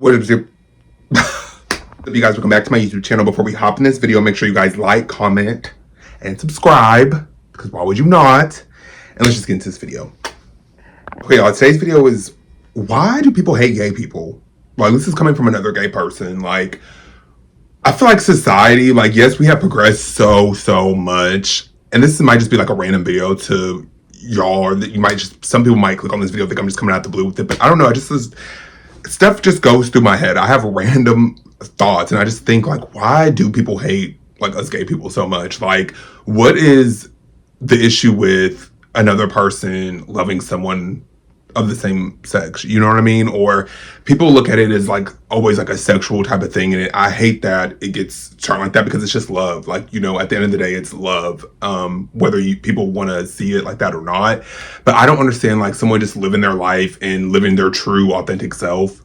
What is it? If you guys welcome back to my YouTube channel. Before we hop in this video, make sure you guys like, comment, and subscribe, because why would you not? And let's just get into this video. Okay, y'all, today's video is, why do people hate gay people? Like, this is coming from another gay person. Like, I feel like society, like, yes, we have progressed so much, and this might just be like a random video to y'all, or that you might just, some people might click on this video, think I'm just coming out the blue with it, but I don't know, I just, stuff just goes through my head. I have random thoughts, and I just think, like, why do people hate, like, us gay people so much? Like, what is the issue with another person loving someone of the same sex? You know what I mean? Or people look at it as, like, always like a sexual type of thing, and I hate that it gets turned like that, because it's just love. Like, you know, at the end of the day, it's love, whether people want to see it like that or not. But I don't understand, like, someone just living their life and living their true authentic self.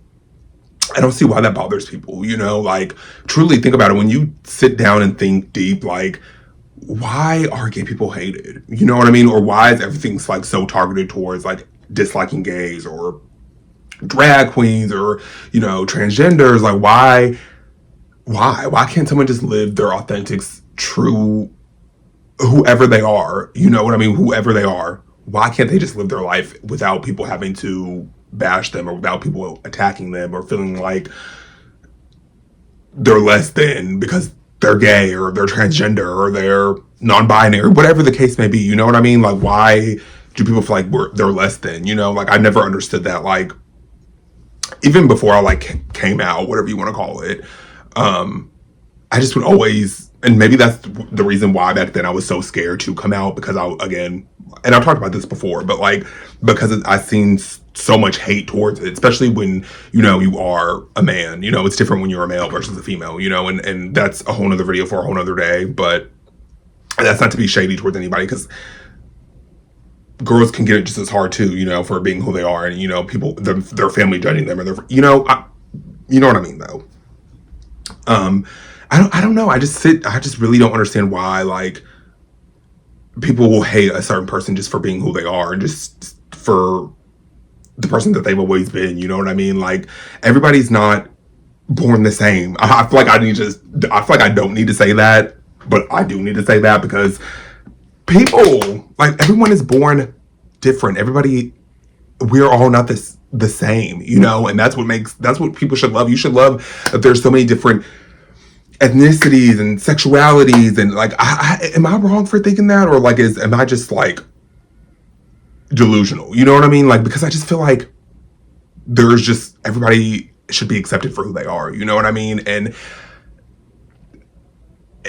I don't see why that bothers people, you know? Like, truly think about it. When you sit down and think deep, like, why are gay people hated? You know what I mean? Or why is everything, like, so targeted towards, like, disliking gays or drag queens or, you know, transgenders? Like, why can't someone just live their authentic, true, whoever they are? You know what I mean? Whoever they are. Why can't they just live their life without people having to bash them, or without people attacking them, or feeling like they're less than because they're gay or they're transgender or they're non-binary, whatever the case may be? You know what I mean? Like, why do people feel like they're less than? You know, like, I never understood that. Like, even before I, like, came out, whatever you want to call it, I just would always, and maybe that's the reason why back then I was so scared to come out, because again, and I've talked about this before, but, like, because I've seen so much hate towards it, especially when, you know, you are a man. You know, it's different when you're a male versus a female, you know, and that's a whole nother video for a whole nother day. But that's not to be shady towards anybody, because girls can get it just as hard too, you know, for being who they are, and, you know, people, their family judging them, and you know, you know what I mean, though. I don't know. I just really don't understand why, like, people will hate a certain person just for being who they are, and just for the person that they've always been. You know what I mean? Like, everybody's not born the same. I feel like I feel like I don't need to say that, but I do need to say that, because people, like, everyone is born different. We're all not the same, you know, and that's what people should love. You should love that there's so many different ethnicities and sexualities, and, like, am I wrong for thinking that, or, like, am I just, like, delusional? You know what I mean? Like, because I just feel like everybody should be accepted for who they are. You know what I mean? And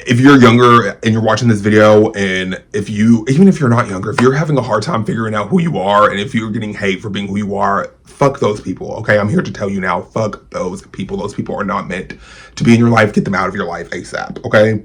if you're younger and you're watching this video, and even if you're not younger, if you're having a hard time figuring out who you are, and if you're getting hate for being who you are, fuck those people, okay? I'm here to tell you now, fuck those people. Those people are not meant to be in your life. Get them out of your life ASAP, okay?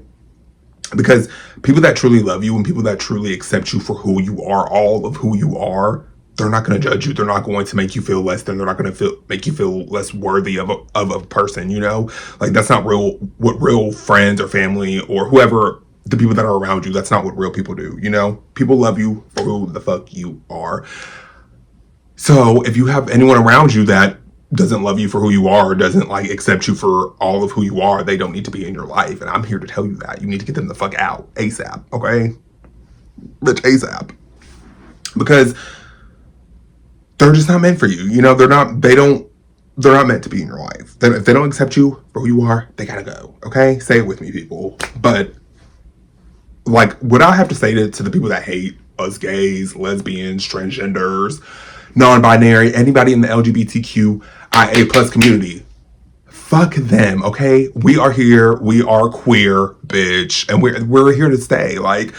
Because people that truly love you and people that truly accept you for who you are, all of who you are, they're not going to judge you. They're not going to make you feel less than. They're not going to make you feel less worthy of a person, you know? Like, that's not what real friends or family or whoever, the people that are around you, that's not what real people do, you know? People love you for who the fuck you are. So if you have anyone around you that doesn't love you for who you are, or doesn't, like, accept you for all of who you are, they don't need to be in your life. And I'm here to tell you that. You need to get them the fuck out ASAP, okay? Bitch, ASAP. Because they're just not meant for you. You know, they're not meant to be in your life. If they don't accept you for who you are, they gotta go, okay? Say it with me, people. But, like, what I have to say to the people that hate us gays, lesbians, transgenders, non-binary, anybody in the LGBTQIA+ community, fuck them, okay? We are here. We are queer, bitch, and we're here to stay. Like,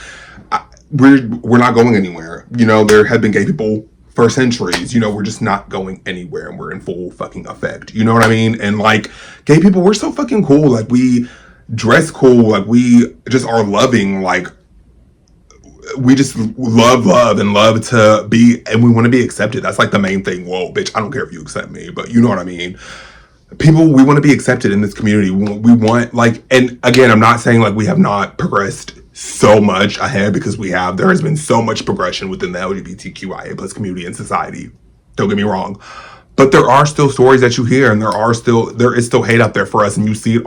we're not going anywhere. You know, there have been gay people for centuries. You know, we're just not going anywhere, and we're in full fucking effect. You know what I mean? And, like, gay people, we're so fucking cool. Like, we dress cool. Like, we just are loving. Like, we just love and love to be, and we want to be accepted. That's, like, the main thing. Whoa, bitch, I don't care if you accept me, but you know what I mean. People, we want to be accepted in this community. We want, like, and again, I'm not saying, like, we have not progressed so much ahead, because there has been so much progression within the LGBTQIA+ community and society. Don't get me wrong. But there are still stories that you hear, and there is still hate out there for us, and you see it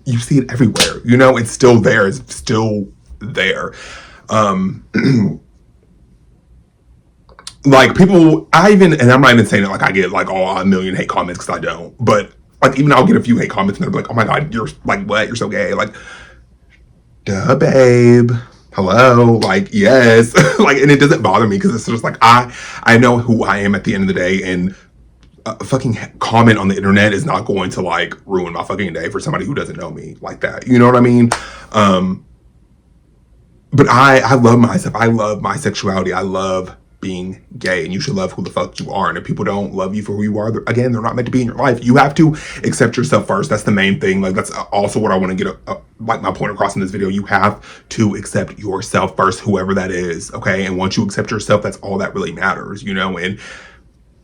you see it everywhere. You know, it's still there. It's still there. Um, like people, and I'm not even saying it like I get like a million hate comments because I don't, but like even I'll get a few hate comments and they'll be like, oh my God, you're like, what? You're so gay. Like, duh, babe. Hello. Like, yes. Like, and it doesn't bother me because it's just like, I know who I am at the end of the day, and a fucking comment on the internet is not going to like ruin my fucking day for somebody who doesn't know me like that. You know what I mean? But I love myself. I love my sexuality. I love being gay, and you should love who the fuck you are. And if people don't love you for who you are, again, they're not meant to be in your life. You have to accept yourself first. That's the main thing. Like, that's also what I want to get like my point across in this video. You have to accept yourself first, whoever that is. Okay. And once you accept yourself, that's all that really matters, you know? And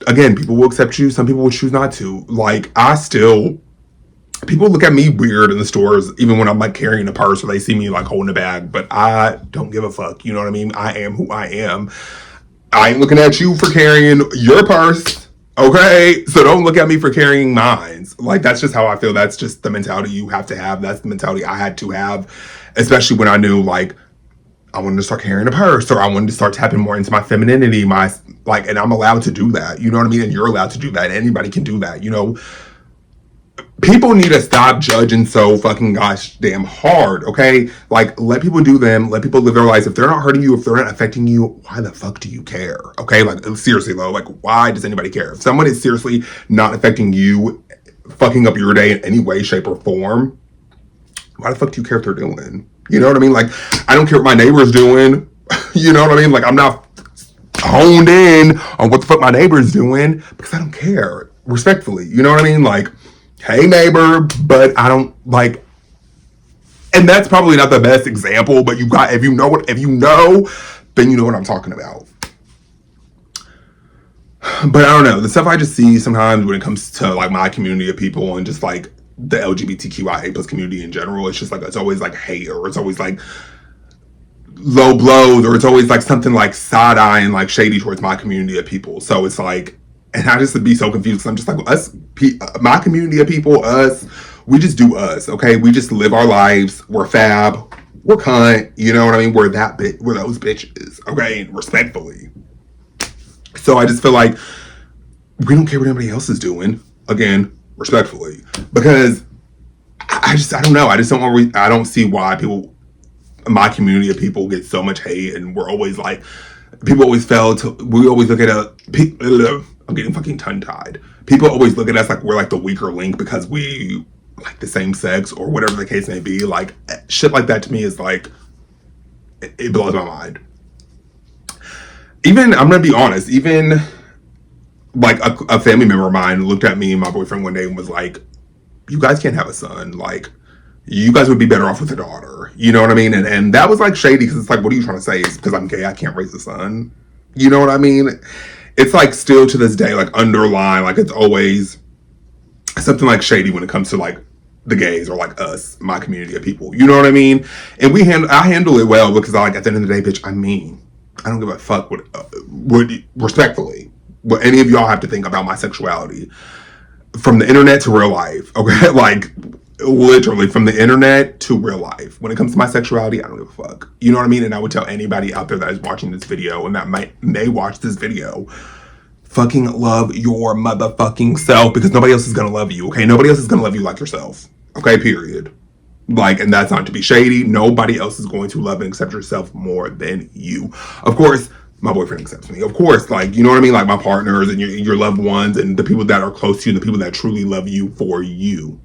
again, people will accept you. Some people will choose not to. Like, people look at me weird in the stores, even when I'm like carrying a purse or they see me like holding a bag, but I don't give a fuck. You know what I mean? I am who I am. I ain't looking at you for carrying your purse, okay? So don't look at me for carrying mine. Like, that's just how I feel. That's just the mentality you have to have. That's the mentality I had to have, especially when I knew, like, I wanted to start carrying a purse, or I wanted to start tapping more into my femininity, and I'm allowed to do that. You know what I mean? And you're allowed to do that. Anybody can do that, you know? People need to stop judging so fucking gosh damn hard, okay? Like, let people do them. Let people live their lives. If they're not hurting you, if they're not affecting you, why the fuck do you care, okay? Like, seriously though, like, why does anybody care? If someone is seriously not affecting you, fucking up your day in any way, shape, or form, why the fuck do you care what they're doing? You know what I mean? Like, I don't care what my neighbor's doing. You know what I mean? Like, I'm not honed in on what the fuck my neighbor's doing because I don't care. Respectfully, you know what I mean? Like, hey neighbor, but I don't like, and that's probably not the best example, but if you know, then you know what I'm talking about. But I don't know, the stuff I just see sometimes when it comes to like my community of people and just like the LGBTQIA plus community in general, it's just like, it's always like hate, or it's always like low blows, or it's always like something like side eye and like shady towards my community of people. So it's like, and I just would be so confused because I'm just like, my community of people, we just do us, okay? We just live our lives. We're fab. We're cunt. You know what I mean? We're those bitches, okay? Respectfully. So I just feel like we don't care what anybody else is doing. Again, respectfully, because I don't know. I don't see why my community of people get so much hate, and we're always like, we always look at I'm getting fucking tongue-tied. People always look at us like we're like the weaker link because we like the same sex or whatever the case may be. Like, shit like that to me is like, it blows my mind. Even, I'm gonna be honest, even like a family member of mine looked at me and my boyfriend one day and was like, you guys can't have a son. Like, you guys would be better off with a daughter. You know what I mean? And that was like shady because it's like, what are you trying to say? It's because I'm gay, I can't raise a son. You know what I mean? It's like still to this day, like underlying, like it's always something like shady when it comes to like the gays or like us, my community of people. You know what I mean? And I handle it well because at the end of the day, bitch, I don't give a fuck what respectfully, what any of y'all have to think about my sexuality. From the internet to real life, okay? Like, literally from the internet to real life. When it comes to my sexuality, I don't give a fuck. You know what I mean? And I would tell anybody out there that is watching this video and that may watch this video, fucking love your motherfucking self, because nobody else is gonna love you, okay? Nobody else is gonna love you like yourself, okay? Period. Like, and that's not to be shady. Nobody else is going to love and accept yourself more than you. Of course, my boyfriend accepts me. Of course, like, you know what I mean? Like my partners and your loved ones and the people that are close to you, the people that truly love you for you.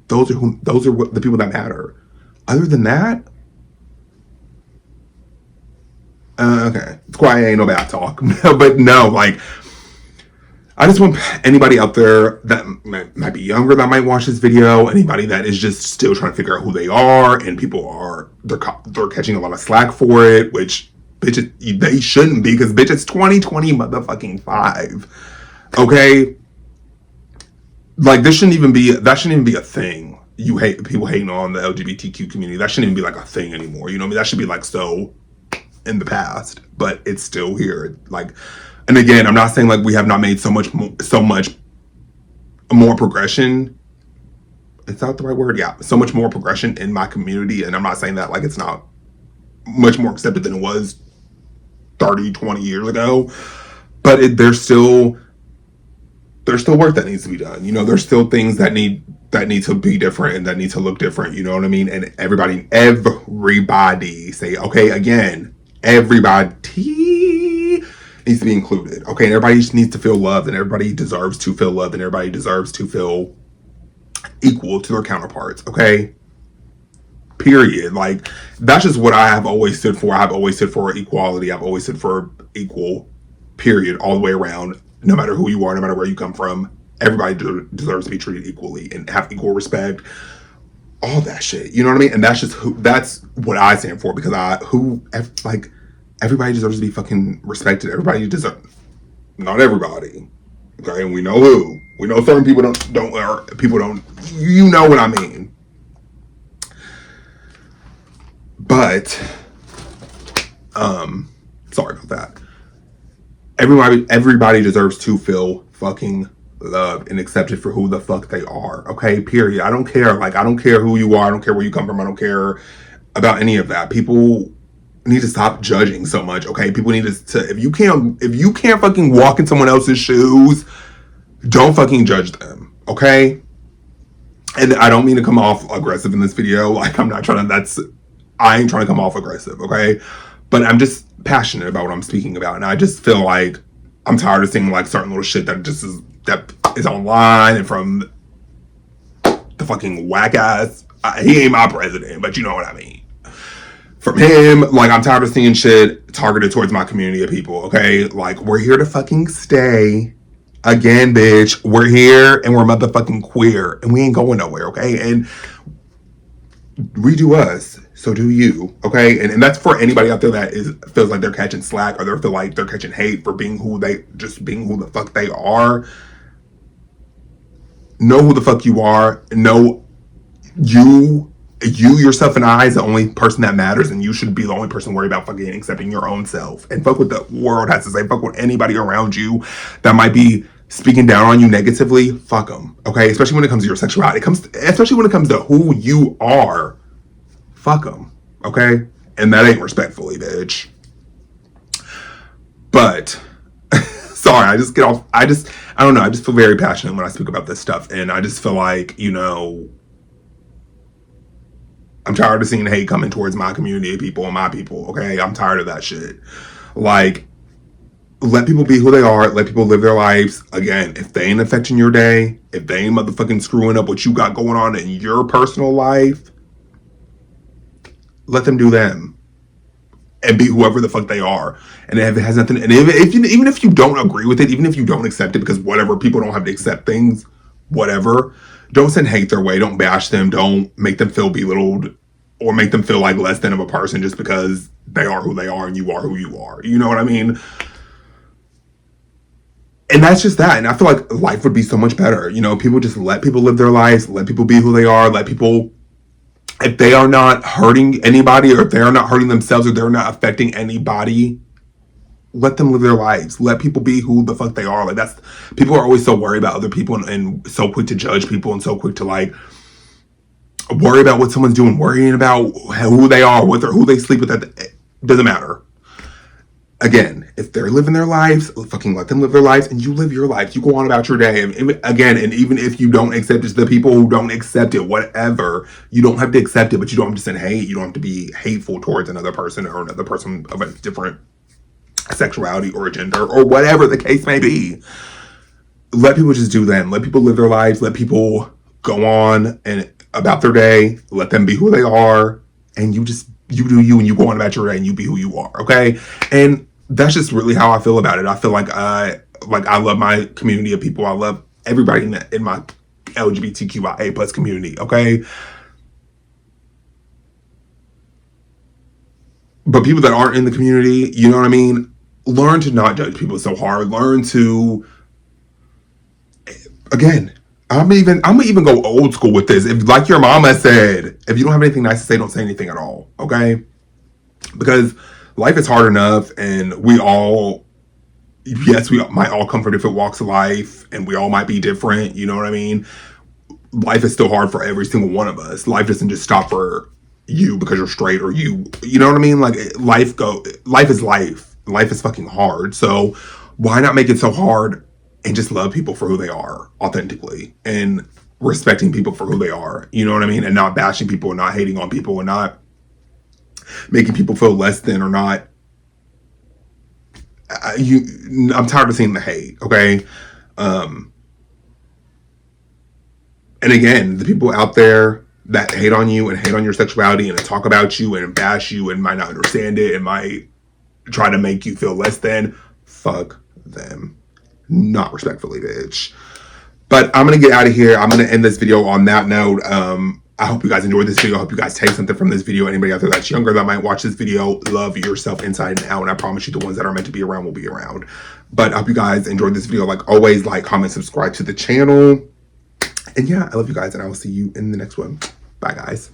Those are the people that matter. Other than that, okay, it's quiet, ain't no bad talk. But no, like, I just want anybody out there that might be younger that might watch this video, anybody that is just still trying to figure out who they are, and they're catching a lot of slack for it, which bitches, they shouldn't be, because bitch, it's 2020 motherfucking 5. Okay? Like, that shouldn't even be a thing. People hating on the LGBTQ community. That shouldn't even be like a thing anymore. You know what I mean? That should be like so in the past, but it's still here. Like, And again, I'm not saying like we have not made so much more progression. Is that the right word? Yeah, so much more progression in my community. And I'm not saying that like it's not much more accepted than it was 30, 20 years ago. But there's still work that needs to be done. You know, there's still things that need to be different and that need to look different. You know what I mean? And everybody say, okay, again, everybody needs to be included. Okay, and everybody just needs to feel loved, and everybody deserves to feel loved, and everybody deserves to feel equal to their counterparts. Okay. Period. Like, that's just what I have always stood for. I've always stood for equality. I've always stood for equal, period, all the way around. No matter who you are, no matter where you come from, everybody deserves to be treated equally and have equal respect. All that shit. You know what I mean? And that's what I stand for, because everybody deserves to be fucking respected. Everybody deserves, not everybody. Okay, and we know who. We know certain people don't, you know what I mean. But, sorry about that. Everybody deserves to feel fucking loved and accepted for who the fuck they are. Okay, period. I don't care. Like, I don't care who you are. I don't care where you come from. I don't care about any of that. People need to stop judging so much. Okay, people need to if you can't fucking walk in someone else's shoes, don't fucking judge them. Okay. And I don't mean to come off aggressive in this video. Like, I ain't trying to come off aggressive, okay? But I'm just passionate about what I'm speaking about. And I just feel like I'm tired of seeing like certain little shit that is online and from the fucking whack ass. He ain't my president, but you know what I mean. From him, like, I'm tired of seeing shit targeted towards my community of people, okay? Like, we're here to fucking stay. Again, bitch, we're here and we're motherfucking queer and we ain't going nowhere, okay? And we do us, so do you, okay? And that's for anybody out there that feels like they're catching slack, or they feel like they're catching hate for being who the fuck they are. Know who the fuck you are. Know you yourself and I is the only person that matters, and you should be the only person worried about fucking accepting your own self. And fuck what the world has to say. Fuck what anybody around you that might be speaking down on you negatively. Fuck them, okay? Especially when it comes to your sexuality. Especially when it comes to who you are. Fuck them, okay? And that ain't respectfully, bitch. But sorry, I don't know. I just feel very passionate when I speak about this stuff, and I just feel like, you know, I'm tired of seeing hate coming towards my community of people and my people, okay? I'm tired of that shit. Like, let people be who they are. Let people live their lives. Again, if they ain't affecting your day, if they ain't motherfucking screwing up what you got going on in your personal life, let them do them. And be whoever the fuck they are. And if it has nothing, and even if you don't agree with it, even if you don't accept it, because whatever, people don't have to accept things, whatever, don't send hate their way. Don't bash them. Don't make them feel belittled or make them feel like less than of a person just because they are who they are and you are who you are. You know what I mean? And that's just that. And I feel like life would be so much better. You know, people just let people live their lives, let people be who they are, let people, if they are not hurting anybody, or if they are not hurting themselves, or they're not affecting anybody, let them live their lives. Let people be who the fuck they are. Like, that's, people are always so worried about other people and so quick to judge people and so quick to like worry about what someone's doing, worrying about who they are, who they sleep with. It doesn't matter. Again, if they're living their lives, fucking let them live their lives, and you live your life. You go on about your day. And even if you don't accept it, the people who don't accept it, whatever, you don't have to accept it, but you don't have to send hate. You don't have to be hateful towards another person or another person of a different sexuality or gender or whatever the case may be. Let people just do them. Let people live their lives. Let people go on and about their day. Let them be who they are, and you do you, and you go on about your day and you be who you are. Okay. And that's just really how I feel about it. I feel like I love my community of people. I love everybody in my LGBTQIA plus community. Okay. But people that aren't in the community, you know what I mean? Learn to not judge people so hard. Learn to, again, I'm gonna even go old school with this. If, like your mama said, if you don't have anything nice to say, don't say anything at all. Okay? Because life is hard enough, and we all yes, we might all come from different walks of life and we all might be different. You know what I mean? Life is still hard for every single one of us. Life doesn't just stop for you because you're straight or you know what I mean? Like life is life. Life is fucking hard. So why not make it so hard and just love people for who they are authentically and respecting people for who they are. You know what I mean? And not bashing people and not hating on people and not making people feel less than or not I'm tired of seeing the hate, okay? Um and again, the people out there that hate on you and hate on your sexuality and talk about you and bash you and might not understand it and might try to make you feel less than, fuck them. Not respectfully, bitch. But I'm gonna get out of here. I'm gonna end this video on that note. I hope you guys enjoyed this video. I hope you guys take something from this video. Anybody out there that's younger that might watch this video, love yourself inside and out. And I promise you the ones that are meant to be around will be around. But I hope you guys enjoyed this video. Like always, like, comment, subscribe to the channel. And yeah, I love you guys and I will see you in the next one. Bye, guys.